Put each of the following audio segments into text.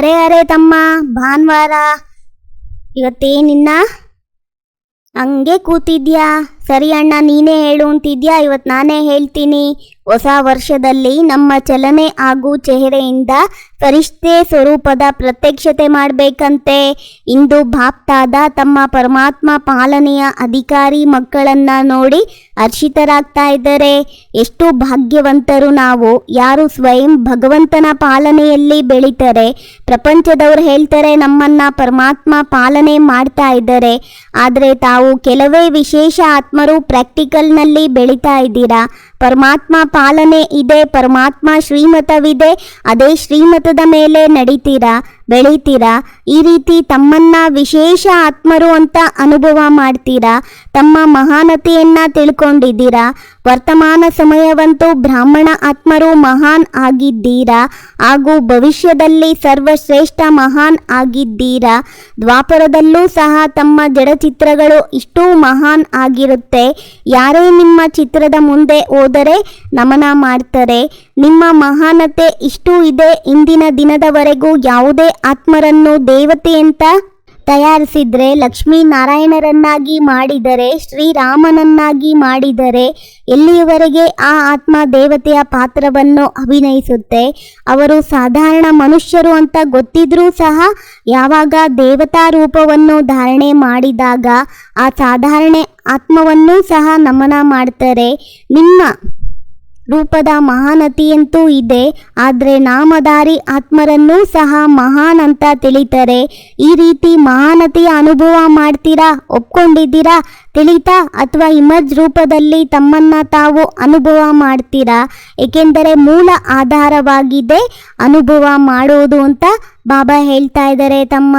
ಅರೆ ಅರೆ ತಮ್ಮ, ಭಾನುವಾರ ಇವತ್ತೇನಿನ್ನ ಹಂಗೆ ಕೂತಿದ್ಯಾ? ಸರಿ ಅಣ್ಣ, ನೀನೇ ಹೇಳು ಅಂತಿದ್ಯಾ? ಇವತ್ತು ನಾನೇ ಹೇಳ್ತೀನಿ. ಹೊಸ ವರ್ಷದಲ್ಲಿ ನಮ್ಮ ಚಲನೆ ಹಾಗೂ ಚೆಹರೆಯಿಂದ ಫರಿಷ್ಠೆ ಸ್ವರೂಪದ ಪ್ರತ್ಯಕ್ಷತೆ ಮಾಡಬೇಕಂತೆ. ಇಂದು ಬಾಪ್ತಾದ ತಮ್ಮ ಪರಮಾತ್ಮ ಪಾಲನೆಯ ಅಧಿಕಾರಿ ಮಕ್ಕಳನ್ನ ನೋಡಿ ಹರ್ಷಿತರಾಗ್ತಾ ಇದ್ದಾರೆ. ಎಷ್ಟು ಭಾಗ್ಯವಂತರು ನಾವು, ಯಾರು ಸ್ವಯಂ ಭಗವಂತನ ಪಾಲನೆಯಲ್ಲಿ ಬೆಳೀತಾರೆ. ಪ್ರಪಂಚದವ್ರು ಹೇಳ್ತಾರೆ ನಮ್ಮನ್ನ ಪರಮಾತ್ಮ ಪಾಲನೆ ಮಾಡ್ತಾ ಇದ್ದಾರೆ, ಆದರೆ ತಾವು ಕೆಲವೇ ವಿಶೇಷ ಆತ್ಮರು ಪ್ರಾಕ್ಟಿಕಲ್ನಲ್ಲಿ ಬೆಳೀತಾ ಇದ್ದೀರಾ. ಪರಮಾತ್ಮ ಪಾಲನೆ ಇದೆ, ಪರಮಾತ್ಮ ಶ್ರೀಮತವಿದೆ, ಅದೇ ಶ್ರೀಮತದ ಮೇಲೆ ನಡೀತೀರಾ, ಬೆಳೀತೀರಾ. ಈ ರೀತಿ ತಮ್ಮನ್ನ ವಿಶೇಷ ಆತ್ಮರು ಅಂತ ಅನುಭವ ಮಾಡ್ತೀರಾ. ತಮ್ಮ ಮಹಾನತೆಯನ್ನ ತಿಳ್ಕೊಂಡಿದ್ದೀರಾ. ವರ್ತಮಾನ ಸಮಯವಂತೂ ಬ್ರಾಹ್ಮಣ ಆತ್ಮರು ಮಹಾನ್ ಆಗಿದ್ದೀರಾ ಹಾಗೂ ಭವಿಷ್ಯದಲ್ಲಿ ಸರ್ವಶ್ರೇಷ್ಠ ಮಹಾನ್ ಆಗಿದ್ದೀರಾ. ದ್ವಾಪರದಲ್ಲೂ ಸಹ ತಮ್ಮ ಜಡಚಿತ್ರಗಳು ಇಷ್ಟೂ ಮಹಾನ್ ಆಗಿರುತ್ತೆ. ಯಾರೇ ನಿಮ್ಮ ಚಿತ್ರದ ಮುಂದೆ ಹೋದರೆ ನಮನ ಮಾಡ್ತಾರೆ. ನಿಮ್ಮ ಮಹಾನತೆ ಇಷ್ಟೂ ಇದೆ. ಇಂದಿನ ದಿನದವರೆಗೂ ಯಾವುದೇ ಆತ್ಮರನ್ನು ದೇವತೆ ಅಂತ ತಯಾರಿಸಿದ್ರೆ, ಲಕ್ಷ್ಮೀನಾರಾಯಣರನ್ನಾಗಿ ಮಾಡಿದರೆ, ಶ್ರೀರಾಮನನ್ನಾಗಿ ಮಾಡಿದರೆ, ಎಲ್ಲಿಯವರೆಗೆ ಆ ಆತ್ಮ ದೇವತೆಯ ಪಾತ್ರವನ್ನು ಅಭಿನಯಿಸುತ್ತೆ. ಅವರು ಸಾಧಾರಣ ಮನುಷ್ಯರು ಅಂತ ಗೊತ್ತಿದ್ರೂ ಸಹ ಯಾವಾಗ ದೇವತಾ ರೂಪವನ್ನು ಧಾರಣೆ ಮಾಡಿದಾಗ ಆ ಸಾಧಾರಣ ಆತ್ಮವನ್ನೂ ಸಹ ನಮನ ಮಾಡ್ತಾರೆ. ನಿಮ್ಮ ರೂಪದ ಮಹಾನತಿಯಂತೂ ಇದೆ, ಆದರೆ ನಾಮಧಾರಿ ಆತ್ಮರನ್ನೂ ಸಹ ಮಹಾನ್ ಅಂತ ತಿಳಿತಾರೆ. ಈ ರೀತಿ ಮಹಾನತೆಯ ಅನುಭವ ಮಾಡ್ತೀರಾ, ಒಪ್ಕೊಂಡಿದ್ದೀರಾ, ತಿಳಿತಾ ಅಥವಾ ಇಮರ್ಜ್ ರೂಪದಲ್ಲಿ ತಮ್ಮನ್ನ ತಾವು ಅನುಭವ ಮಾಡ್ತೀರಾ? ಏಕೆಂದರೆ ಮೂಲ ಆಧಾರವಾಗಿದೆ ಅನುಭವ ಮಾಡೋದು ಅಂತ ಬಾಬಾ ಹೇಳ್ತಾ ಇದ್ದಾರೆ ತಮ್ಮ.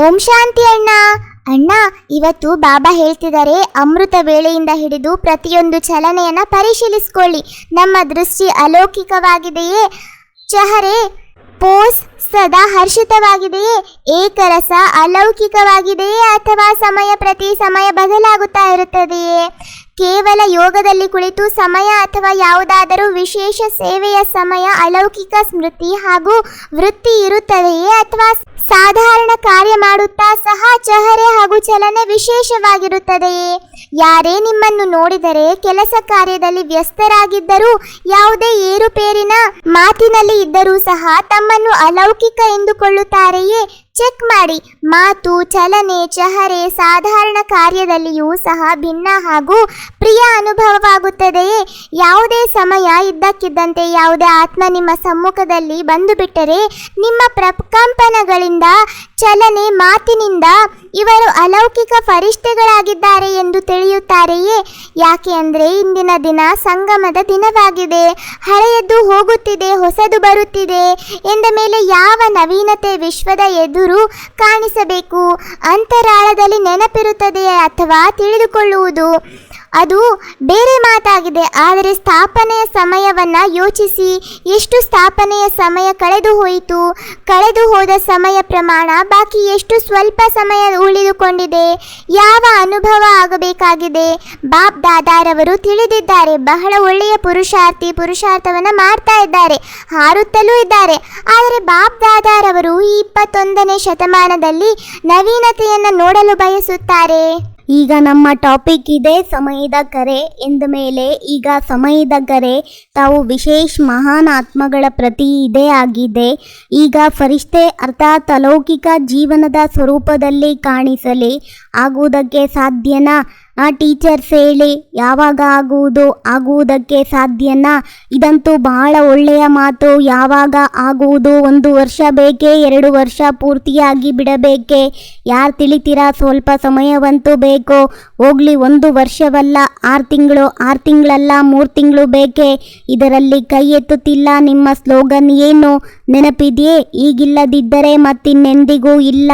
ಓಂ ಶಾಂತಿ ಅಣ್ಣ. ಅಣ್ಣ, ಇವತ್ತು ಬಾಬಾ ಹೇಳ್ತಿದ್ದಾರೆ, ಅಮೃತ ವೇಳೆಯಿಂದ ಹಿಡಿದು ಪ್ರತಿಯೊಂದು ಚಲನೆಯನ್ನು ಪರಿಶೀಲಿಸಿಕೊಳ್ಳಿ. ನಮ್ಮ ದೃಷ್ಟಿ ಅಲೌಕಿಕವಾಗಿದೆಯೇ? ಚಹರೆ ಪೋಸ್ ಸದಾ ಹರ್ಷಿತವಾಗಿದೆಯೇ? ಏಕರಸ ಅಲೌಕಿಕವಾಗಿದೆಯೇ? ಅಥವಾ ಸಮಯ ಪ್ರತಿ ಸಮಯ ಬದಲಾಗುತ್ತಾ ಇರುತ್ತದೆಯೇ? ಕೇವಲ ಯೋಗದಲ್ಲಿ ಕುಳಿತು ಸಮಯ ಅಥವಾ ಯಾವುದಾದರೂ ವಿಶೇಷ ಸೇವೆಯ ಸಮಯ ಅಲೌಕಿಕ ಸ್ಮೃತಿ ಹಾಗೂ ವೃತ್ತಿ ಇರುತ್ತದೆಯೇ? ಅಥವಾ ಸಾಧಾರಣ ಕಾರ್ಯ ಮಾಡುತ್ತಾ ಸಹ ಚಹರೆ ಹಾಗೂ ಚಲನೆ ವಿಶೇಷವಾಗಿರುತ್ತದೆಯೇ? ಯಾರೇ ನಿಮ್ಮನ್ನು ನೋಡಿದರೆ ಕೆಲಸ ಕಾರ್ಯದಲ್ಲಿ ವ್ಯಸ್ತರಾಗಿದ್ದರೂ, ಯಾವುದೇ ಏರುಪೇರಿನ ಮಾತಿನಲ್ಲಿ ಇದ್ದರೂ ಸಹ ತಮ್ಮನ್ನು ಅಲೌಕಿಕ ಎಂದುಕೊಳ್ಳುತ್ತಾರೆಯೇ? ಚೆಕ್ ಮಾಡಿ. ಮಾತು, ಚಲನೆ, ಚಹರೆ ಸಾಧಾರಣ ಕಾರ್ಯದಲ್ಲಿಯೂ ಸಹ ಭಿನ್ನ ಹಾಗೂ ಪ್ರಿಯ ಅನುಭವವಾಗುತ್ತದೆಯೇ? ಯಾವುದೇ ಸಮಯ ಇದ್ದಕ್ಕಿದ್ದಂತೆ ಯಾವುದೇ ಆತ್ಮ ನಿಮ್ಮ ಸಮ್ಮುಖದಲ್ಲಿ ಬಂದು ಬಿಟ್ಟರೆ ನಿಮ್ಮ ಪ್ರಕಂಪನಗಳಿಂದ, ಚಲನೆ, ಮಾತಿನಿಂದ ಇವರು ಅಲೌಕಿಕ ಫರಿಷ್ಠೆಗಳಾಗಿದ್ದಾರೆ ಎಂದು ತಿಳಿಯುತ್ತಾರೆಯೇ? ಯಾಕೆ ಅಂದರೆ ಇಂದಿನ ದಿನ ಸಂಗಮದ ದಿನವಾಗಿದೆ. ಹಳೆಯದ್ದು ಹೋಗುತ್ತಿದೆ, ಹೊಸದು ಬರುತ್ತಿದೆ ಎಂದ ಮೇಲೆ ಯಾವ ನವೀನತೆ ವಿಶ್ವದ ಎದುರು ಕಾಣಿಸಬೇಕು? ಅಂತರಾಳದಲ್ಲಿ ನೆನಪಿರುತ್ತದೆಯೇ ಅಥವಾ ತಿಳಿದುಕೊಳ್ಳುವುದು ಅದು ಬೇರೆ ಮಾತಾಗಿದೆ. ಆದರೆ ಸ್ಥಾಪನೆಯ ಸಮಯವನ್ನು ಯೋಚಿಸಿ. ಎಷ್ಟು ಸ್ಥಾಪನೆಯ ಸಮಯ ಕಳೆದು ಹೋಯಿತು? ಕಳೆದು ಹೋದ ಸಮಯ ಪ್ರಮಾಣ ಬಾಕಿ ಎಷ್ಟು? ಸ್ವಲ್ಪ ಸಮಯ ಉಳಿದುಕೊಂಡಿದೆ. ಯಾವ ಅನುಭವ ಆಗಬೇಕಾಗಿದೆ? ಬಾಪ್ ದಾದಾರವರು ತಿಳಿದಿದ್ದಾರೆ. ಬಹಳ ಒಳ್ಳೆಯ ಪುರುಷಾರ್ಥವನ್ನು ಮಾಡ್ತಾ ಇದ್ದಾರೆ, ಹಾರುತ್ತಲೂ ಇದ್ದಾರೆ. ಆದರೆ ಬಾಪ್ ದಾದಾರವರು ಈ 21ನೇ ಶತಮಾನದಲ್ಲಿ ನವೀನತೆಯನ್ನು ನೋಡಲು ಬಯಸುತ್ತಾರೆ. ಈಗ ನಮ್ಮ ಟಾಪಿಕ್ ಇದೆ ಸಮಯದ ಕರೆ ಎಂದ ಮೇಲೆ, ಈಗ ಸಮಯದ ಕರೆ ತಾವು ವಿಶೇಷ ಮಹಾನ್ ಆತ್ಮಗಳ ಪ್ರತಿ ಇದೇ ಆಗಿದೆ. ಈಗ ಫರಿಷ್ಠೆ ಅರ್ಥಾತ್ ಅಲೌಕಿಕ ಜೀವನದ ಸ್ವರೂಪದಲ್ಲಿ ಕಾಣಿಸಲಿ ಆಗುವುದಕ್ಕೆ ಸಾಧ್ಯನಾ? ಟೀಚರ್ಸ್ ಹೇಳಿ, ಯಾವಾಗ ಆಗುವುದಕ್ಕೆ ಸಾಧ್ಯನಾ? ಇದಂತೂ ಬಹಳ ಒಳ್ಳೆಯ ಮಾತು. ಯಾವಾಗ ಆಗುವುದು? 1 ವರ್ಷ ಬೇಕೇ? 2 ವರ್ಷ ಪೂರ್ತಿಯಾಗಿ ಬಿಡಬೇಕೇ? ಯಾರು ತಿಳಿತೀರಾ? ಸ್ವಲ್ಪ ಸಮಯವಂತೂ ಬೇಕು. ಹೋಗ್ಲಿ, 1 ವರ್ಷವಲ್ಲ, 6 ತಿಂಗಳು, 6 ತಿಂಗಳಲ್ಲ, 3 ತಿಂಗಳು ಬೇಕೇ? ಇದರಲ್ಲಿ ಕೈ ಎತ್ತುತ್ತಿಲ್ಲ. ನಿಮ್ಮ ಸ್ಲೋಗನ್ ಏನು ನೆನಪಿದೆಯೇ? ಈಗಿಲ್ಲದಿದ್ದರೆ ಮತ್ತಿನ್ನೆಂದಿಗೂ ಇಲ್ಲ.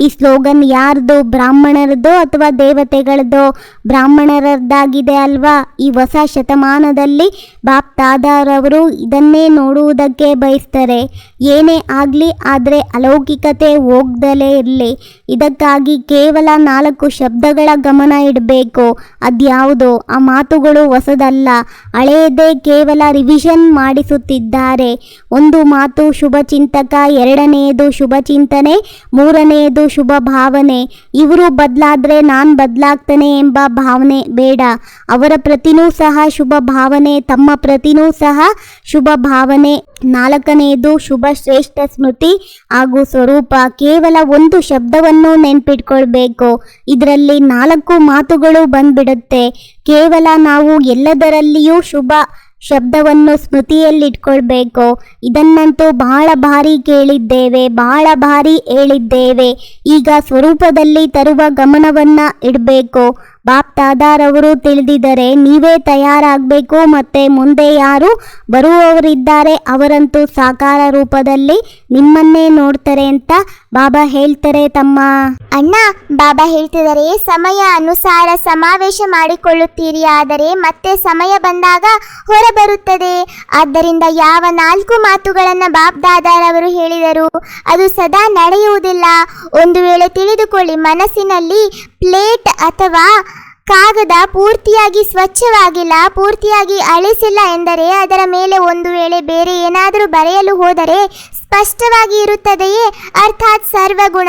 ಈ ಸ್ಲೋಗನ್ ಯಾರ್ದು? ಬ್ರಾಹ್ಮಣರದೋ ಅಥವಾ ದೇವತೆಗಳದೋ? ಬ್ರಾಹ್ಮಣರದ್ದಾಗಿದೆ ಅಲ್ವಾ. ಈ ಹೊಸ ಶತಮಾನದಲ್ಲಿ ಬಾಪ್ ದಾದಾರವರು ಇದನ್ನೇ ನೋಡುವುದಕ್ಕೆ ಬಯಸ್ತಾರೆ. ಏನೇ ಆಗಲಿ, ಆದರೆ ಅಲೌಕಿಕತೆ ಹೋಗ್ದಲೇ ಇರಲಿ. ಇದಕ್ಕಾಗಿ ಕೇವಲ 4 ಶಬ್ದಗಳ ಗಮನ ಇಡಬೇಕು. ಅದ್ಯಾವುದೋ ಆ ಮಾತುಗಳು ಹೊಸದಲ್ಲ, ಹಳೆಯದೇ, ಕೇವಲ ರಿವಿಷನ್ ಮಾಡಿಸುತ್ತಿದ್ದಾರೆ. ಒಂದು ಮಾತು ಶುಭ ಚಿಂತಕ, ಎರಡನೆಯದು ಶುಭ ಚಿಂತನೆ, ಮೂರನೆಯದು ಶುಭ ಭಾವನೆ. ಇವರು ಬದಲಾದ್ರೆ ನಾನು ಬದಲಾಗ್ತಾನೆ ಎಂಬ ಭಾವನೆ ಬೇಡ. ಅವರ ಪ್ರತಿನೂ ಸಹ ಶುಭ ಭಾವನೆ, ತಮ್ಮ ಪ್ರತಿನೂ ಸಹ ಶುಭ ಭಾವನೆ. 4ನೇದು ಶುಭ ಶ್ರೇಷ್ಠ ಸ್ಮೃತಿ ಹಾಗೂ ಸ್ವರೂಪ. ಕೇವಲ ಒಂದು ಶಬ್ದವನ್ನು ನೆನ್ಪಿಟ್ಕೊಳ್ಬೇಕು. ಇದರಲ್ಲಿ 4 ಮಾತುಗಳು ಬಂದ್ಬಿಡುತ್ತೆ. ಕೇವಲ ನಾವು ಎಲ್ಲದರಲ್ಲಿಯೂ ಶುಭ ಶಬ್ದವನ್ನು ಸ್ಮೃತಿಯಲ್ಲಿಟ್ಕೊಳ್ಬೇಕು. ಇದನ್ನಂತೂ ಬಹಳ ಬಾರಿ ಕೇಳಿದ್ದೇವೆ, ಬಹಳ ಬಾರಿ ಹೇಳಿದ್ದೇವೆ. ಈಗ ಸ್ವರೂಪದಲ್ಲಿ ತರುವ ಗಮನವನ್ನ ಇಡಬೇಕು. ಬಾಪ್ ದಾದಾರವರು ತಿಳಿದಿದ್ದಾರೆ, ನೀವೇ ತಯಾರಾಗಬೇಕು. ಮತ್ತೆ ಮುಂದೆ ಯಾರು ಬರುವವರಿದ್ದಾರೆ ಅವರಂತೂ ಸಾಕಾರ ರೂಪದಲ್ಲಿ ನಿಮ್ಮನ್ನೇ ನೋಡ್ತಾರೆ ಅಂತ ಬಾಬಾ ಹೇಳ್ತಾರೆ. ತಮ್ಮ ಅಣ್ಣ, ಬಾಬಾ ಹೇಳ್ತಿದ್ದಾರೆ, ಸಮಯ ಅನುಸಾರ ಸಮಾವೇಶ ಮಾಡಿಕೊಳ್ಳುತ್ತೀರಿ, ಆದರೆ ಮತ್ತೆ ಸಮಯ ಬಂದಾಗ ಹೊರಬರುತ್ತದೆ. ಆದ್ದರಿಂದ ಯಾವ 4 ಮಾತುಗಳನ್ನು ಬಾಪ್ ದಾದಾರವರು ಹೇಳಿದರು ಅದು ಸದಾ ನಡೆಯುವುದಿಲ್ಲ. ಒಂದು ವೇಳೆ ತಿಳಿದುಕೊಳ್ಳಿ, ಮನಸ್ಸಿನಲ್ಲಿ ಪ್ಲೇಟ್ ಅಥವಾ ಕಾಗದ ಪೂರ್ತಿಯಾಗಿ ಸ್ವಚ್ಛವಾಗಿಲ್ಲ, ಪೂರ್ತಿಯಾಗಿ ಅಳಿಸಿಲ್ಲ ಎಂದರೆ ಅದರ ಮೇಲೆ ಒಂದು ವೇಳೆ ಬೇರೆ ಏನಾದರೂ ಬರೆಯಲು ಹೋದರೆ ಸ್ಪಷ್ಟವಾಗಿ ಇರುತ್ತದೆಯೇ? ಅರ್ಥಾತ್ ಸರ್ವಗುಣ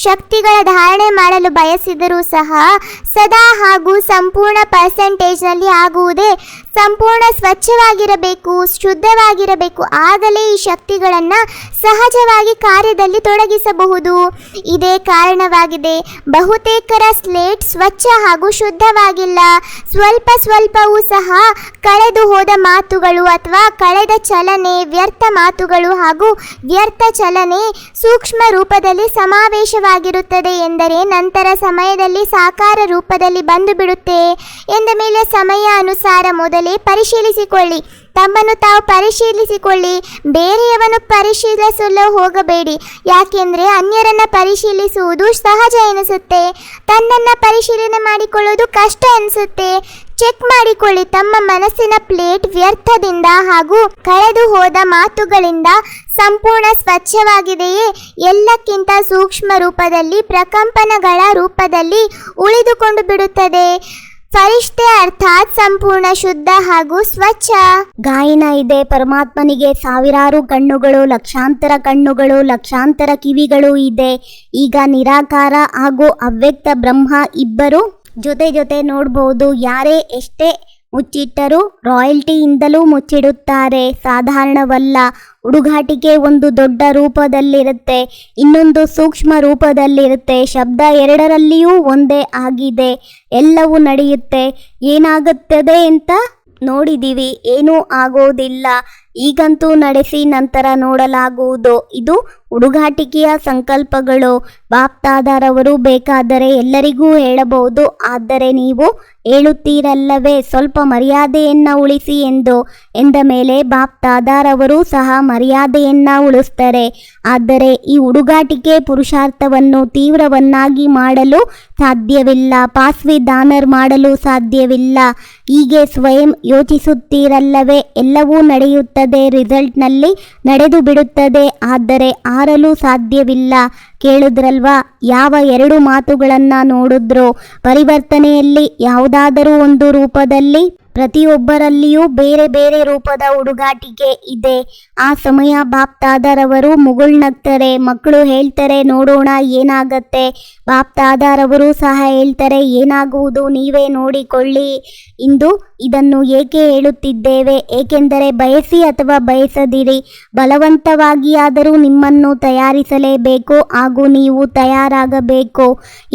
ಶಕ್ತಿಗಳ ಧಾರಣೆ ಮಾಡಲು ಬಯಸಿದರೂ ಸಹ ಸದಾ ಹಾಗೂ ಸಂಪೂರ್ಣ ಪರ್ಸೆಂಟೇಜ್ನಲ್ಲಿ ಆಗುವುದೇ. ಸಂಪೂರ್ಣ ಸ್ವಚ್ಛವಾಗಿರಬೇಕು, ಶುದ್ಧವಾಗಿರಬೇಕು. ಆಗಲೇ ಈ ಶಕ್ತಿಗಳನ್ನು ಸಹಜವಾಗಿ ಕಾರ್ಯದಲ್ಲಿ ತೊಡಗಿಸಬಹುದು. ಇದೇ ಕಾರಣವಾಗಿದೆ ಬಹುತೇಕರ ಸ್ಲೇಟ್ ಸ್ವಚ್ಛ ಹಾಗೂ ಶುದ್ಧವಾಗಿಲ್ಲ. ಸ್ವಲ್ಪವೂ ಸಹ ಕಳೆದು ಹೋದ ಮಾತುಗಳು ಅಥವಾ ಕಳೆದ ಚಲನೆ, ವ್ಯರ್ಥ ಮಾತುಗಳು ಹಾಗೂ ವ್ಯರ್ಥ ಚಲನೆ ಸೂಕ್ಷ್ಮ ರೂಪದಲ್ಲಿ ಸಮಾವೇಶವಾಗಿರುತ್ತದೆ ಎಂದರೆ ನಂತರ ಸಮಯದಲ್ಲಿ ಸಾಕಾರ ರೂಪದಲ್ಲಿ ಬಂದು ಬಿಡುತ್ತೆ ಎಂದ ಮೇಲೆ ಸಮಯ ಅನುಸಾರ ಮೊದಲೇ ಪರಿಶೀಲಿಸಿಕೊಳ್ಳಿ. ತಮ್ಮನ್ನು ತಾವು ಪರಿಶೀಲಿಸಿಕೊಳ್ಳಿ, ಬೇರೆಯವನು ಪರಿಶೀಲಿಸಲು ಹೋಗಬೇಡಿ. ಯಾಕೆಂದರೆ ಅನ್ಯರನ್ನು ಪರಿಶೀಲಿಸುವುದು ಸಹಜ ಎನಿಸುತ್ತೆ, ತನ್ನನ್ನು ಪರಿಶೀಲನೆ ಮಾಡಿಕೊಳ್ಳುವುದು ಕಷ್ಟ ಎನಿಸುತ್ತೆ. ಚೆಕ್ ಮಾಡಿಕೊಳ್ಳಿ, ತಮ್ಮ ಮನಸ್ಸಿನ ಪ್ಲೇಟ್ ವ್ಯರ್ಥದಿಂದ ಹಾಗೂ ಕಳೆದು ಹೋದ ಮಾತುಗಳಿಂದ ಸಂಪೂರ್ಣ ಸ್ವಚ್ಛವಾಗಿದೆಯೇ? ಎಲ್ಲಕ್ಕಿಂತ ಸೂಕ್ಷ್ಮ ರೂಪದಲ್ಲಿ, ಪ್ರಕಂಪನಗಳ ರೂಪದಲ್ಲಿ ಉಳಿದುಕೊಂಡು ಬಿಡುತ್ತದೆ. ಫರಿಷ್ಠೆ ಅರ್ಥಾತ್ ಸಂಪೂರ್ಣ ಶುದ್ಧ ಹಾಗೂ ಸ್ವಚ್ಛ. ಗಾಯನ ಇದೆ, ಪರಮಾತ್ಮನಿಗೆ ಸಾವಿರಾರು ಕಣ್ಣುಗಳು, ಲಕ್ಷಾಂತರ ಕಣ್ಣುಗಳು, ಲಕ್ಷಾಂತರ ಕಿವಿಗಳು ಇದೆ. ಈಗ ನಿರಾಕಾರ ಹಾಗೂ ಅವ್ಯಕ್ತ ಬ್ರಹ್ಮ ಇಬ್ಬರು ಜೊತೆ ನೋಡ್ಬೋದು. ಯಾರೇ ಎಷ್ಟೇ ಮುಚ್ಚಿಟ್ಟರೂ ರಾಯಲ್ಟಿಯಿಂದಲೂ ಮುಚ್ಚಿಡುತ್ತಾರೆ. ಸಾಧಾರಣವಲ್ಲ. ಹುಡುಗಾಟಿಕೆ ಒಂದು ದೊಡ್ಡ ರೂಪದಲ್ಲಿರುತ್ತೆ, ಇನ್ನೊಂದು ಸೂಕ್ಷ್ಮ ರೂಪದಲ್ಲಿರುತ್ತೆ. ಶಬ್ದ ಎರಡರಲ್ಲಿಯೂ ಒಂದೇ ಆಗಿದೆ. ಎಲ್ಲವೂ ನಡೆಯುತ್ತೆ. ಏನಾಗುತ್ತದೆ ಅಂತ ನೋಡಿದ್ದೀವಿ, ಏನೂ ಆಗೋದಿಲ್ಲ. ಈಗಂತೂ ನಡೆಸಿ ನಂತರ ನೋಡಲಾಗುವುದು. ಇದು ಹುಡುಗಾಟಿಕೆಯ ಸಂಕಲ್ಪಗಳು. ಬಾಪ್ ದಾದಾರವರು ಬೇಕಾದರೆ ಎಲ್ಲರಿಗೂ ಹೇಳಬಹುದು, ಆದರೆ ನೀವು ಹೇಳುತ್ತೀರಲ್ಲವೇ ಸ್ವಲ್ಪ ಮರ್ಯಾದೆಯನ್ನು ಉಳಿಸಿ ಎಂದು. ಎಂದ ಮೇಲೆ ಬಾಪ್ ದಾದಾರವರು ಸಹ ಮರ್ಯಾದೆಯನ್ನು ಉಳಿಸ್ತಾರೆ. ಆದರೆ ಈ ಹುಡುಗಾಟಿಕೆ ಪುರುಷಾರ್ಥವನ್ನು ತೀವ್ರವನ್ನಾಗಿ ಮಾಡಲು ಸಾಧ್ಯವಿಲ್ಲ, ಪಾಸ್ವಿಧಾನರ್ ಮಾಡಲು ಸಾಧ್ಯವಿಲ್ಲ. ಹೀಗೆ ಸ್ವಯಂ ಯೋಚಿಸುತ್ತೀರಲ್ಲವೇ, ಎಲ್ಲವೂ ನಡೆಯುತ್ತದೆ, ರಿಸಲ್ಟ್ನಲ್ಲಿ ನಡೆದು ಬಿಡುತ್ತದೆ, ಆದರೆ ಆರಲು ಸಾಧ್ಯವಿಲ್ಲ. ಕೇಳಿದ್ರಲ್ವಾ, ಯಾವ 2 ಮಾತುಗಳನ್ನು ನೋಡಿದ್ರೋ ಪರಿವರ್ತನೆಯಲ್ಲಿ ಯಾವುದಾದರೂ ಒಂದು ರೂಪದಲ್ಲಿ ಪ್ರತಿಯೊಬ್ಬರಲ್ಲಿಯೂ ಬೇರೆ ಬೇರೆ ರೂಪದ ಹುಡುಗಾಟಿಕೆ ಇದೆ. ಆ ಸಮಯ ಬಾಪ್ ದಾದಾರವರು ಮುಗುಳ್ನಗ್ತಾರೆ. ಮಕ್ಕಳು ಹೇಳ್ತಾರೆ, ನೋಡೋಣ ಏನಾಗತ್ತೆ. ಬಾಪ್ ದಾದಾರವರು ಸಹ ಹೇಳ್ತಾರೆ, ಏನಾಗುವುದು ನೀವೇ ನೋಡಿಕೊಳ್ಳಿ. ಇಂದು ಇದನ್ನು ಏಕೆ ಹೇಳುತ್ತಿದ್ದೇವೆ? ಏಕೆಂದರೆ ಬಯಸಿ ಅಥವಾ ಬಯಸದಿರಿ, ಬಲವಂತವಾಗಿಯಾದರೂ ನಿಮ್ಮನ್ನು ತಯಾರಿಸಲೇಬೇಕು ಹಾಗೂ ನೀವು ತಯಾರಾಗಬೇಕು.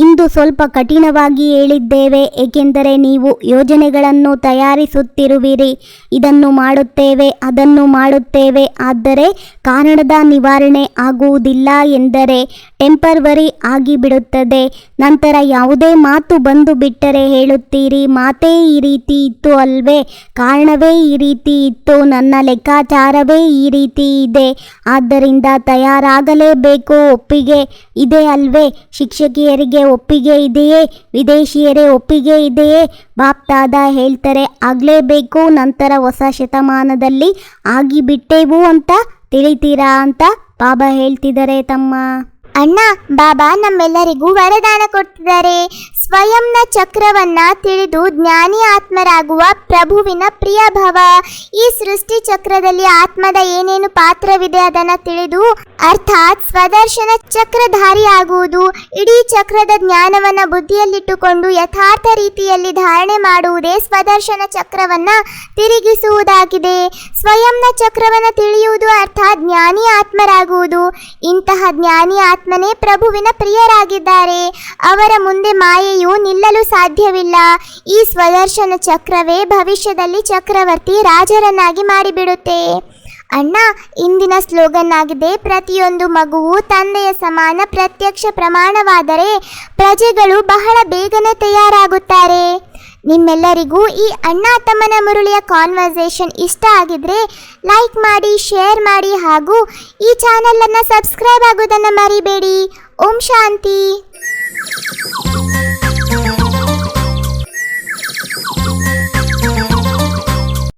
ಇಂದು ಸ್ವಲ್ಪ ಕಠಿಣವಾಗಿ ಹೇಳಿದ್ದೇವೆ, ಏಕೆಂದರೆ ನೀವು ಯೋಜನೆಗಳನ್ನು ತಯಾರಿಸಬೇಕು. ತಯಾರಿಸುತ್ತಿರುವಿರಿ. ಇದನ್ನು ಮಾಡುತ್ತೇವೆ, ಅದನ್ನು ಮಾಡುತ್ತೇವೆ, ಆದರೆ ಕಾರಣದ ನಿವಾರಣೆ ಆಗುವುದಿಲ್ಲ ಎಂದರೆ ಟೆಂಪರ್ವರಿ ಆಗಿಬಿಡುತ್ತದೆ. ನಂತರ ಯಾವುದೇ ಮಾತು ಬಂದು ಬಿಟ್ಟರೆ ಹೇಳುತ್ತೀರಿ, ಮಾತೇ ಈ ರೀತಿ ಇತ್ತು ಅಲ್ವೇ, ಕಾರಣವೇ ಈ ರೀತಿ ಇತ್ತು, ನನ್ನ ಲೆಕ್ಕಾಚಾರವೇ ಈ ರೀತಿ ಇದೆ, ಆದ್ದರಿಂದ ತಯಾರಾಗಲೇಬೇಕು. ಒಪ್ಪಿಗೆ ಇದೆ ಅಲ್ವೇ? ಶಿಕ್ಷಕಿಯರಿಗೆ ಒಪ್ಪಿಗೆ ಇದೆಯೇ? ವಿದೇಶಿಯರೇ ಒಪ್ಪಿಗೆ ಇದೆಯೇ? ಬಾಪ್ತಾದ ಹೇಳ್ತಾರೆ ಆಗಲೇಬೇಕು. ನಂತರ ಹೊಸ ಶತಮಾನದಲ್ಲಿ ಆಗಿಬಿಟ್ಟೆವು ಅಂತ ತಿಳಿತೀರಾ ಅಂತ ಬಾಬಾ ಹೇಳ್ತಿದ್ದಾರೆ ತಮ್ಮ. ಅಣ್ಣ, ಬಾಬಾ ನಮ್ಮೆಲ್ಲರಿಗೂ ವರದಾನ ಕೊಡ್ತಿದ್ದಾರೆ. ಸ್ವಯಂನ ಚಕ್ರವನ್ನ ತಿಳಿದು ಜ್ಞಾನಿ ಆತ್ಮರಾಗುವ ಪ್ರಭುವಿನ ಪ್ರಿಯ ಭವ. ಈ ಸೃಷ್ಟಿ ಚಕ್ರದಲ್ಲಿ ಆತ್ಮದ ಏನೇನು ಪಾತ್ರವಿದೆ ಅದನ್ನ ತಿಳಿದು, ಅರ್ಥಾತ್ ಸ್ವದರ್ಶನ ಚಕ್ರಧಾರಿ ಆಗುವುದು. ಇಡೀ ಚಕ್ರದ ಜ್ಞಾನವನ್ನ ಬುದ್ಧಿಯಲ್ಲಿಟ್ಟುಕೊಂಡು ಯಥಾರ್ಥ ರೀತಿಯಲ್ಲಿ ಧಾರಣೆ ಮಾಡುವುದೇ ಸ್ವದರ್ಶನ ಚಕ್ರವನ್ನ ತಿರುಗಿಸುವುದಾಗಿದೆ. ಸ್ವಯಂನ ಚಕ್ರವನ್ನ ತಿಳಿಯುವುದು ಅರ್ಥಾತ್ ಜ್ಞಾನಿ ಆತ್ಮರಾಗುವುದು. ಇಂತಹ ಜ್ಞಾನಿ ಆತ್ಮನೇ ಪ್ರಭುವಿನ ಪ್ರಿಯರಾಗಿದ್ದಾರೆ. ಅವರ ಮುಂದೆ ಮಾಯೆಯು ನಿಲ್ಲಲು ಸಾಧ್ಯವಿಲ್ಲ. ಈ ಸ್ವದರ್ಶನ ಚಕ್ರವೇ ಭವಿಷ್ಯದಲ್ಲಿ ಚಕ್ರವರ್ತಿ ರಾಜರನ್ನಾಗಿ ಮಾಡಿಬಿಡುತ್ತೆ. ಅಣ್ಣ, ಇಂದಿನ ಸ್ಲೋಗನ್ ಆಗಿದೆ, ಪ್ರತಿಯೊಂದು ಮಗುವು ತಂದೆಯ ಸಮಾನ ಪ್ರತ್ಯಕ್ಷ ಪ್ರಮಾಣವಾದರೆ ಪ್ರಜೆಗಳು ಬಹಳ ಬೇಗನೆ ತಯಾರಾಗುತ್ತಾರೆ. ನಿಮ್ಮೆಲ್ಲರಿಗೂ ಈ ಅಣ್ಣ ತಮ್ಮನ ಮುರುಳಿಯ ಕಾನ್ವರ್ಸೇಷನ್ ಇಷ್ಟ ಆಗಿದ್ರೆ ಲೈಕ್ ಮಾಡಿ, ಶೇರ್ ಮಾಡಿ ಹಾಗೂ ಈ ಚಾನಲನ್ನು ಸಬ್ಸ್ಕ್ರೈಬ್ ಆಗೋದನ್ನು ಮರಿಬೇಡಿ. ಓಂ ಶಾಂತಿ.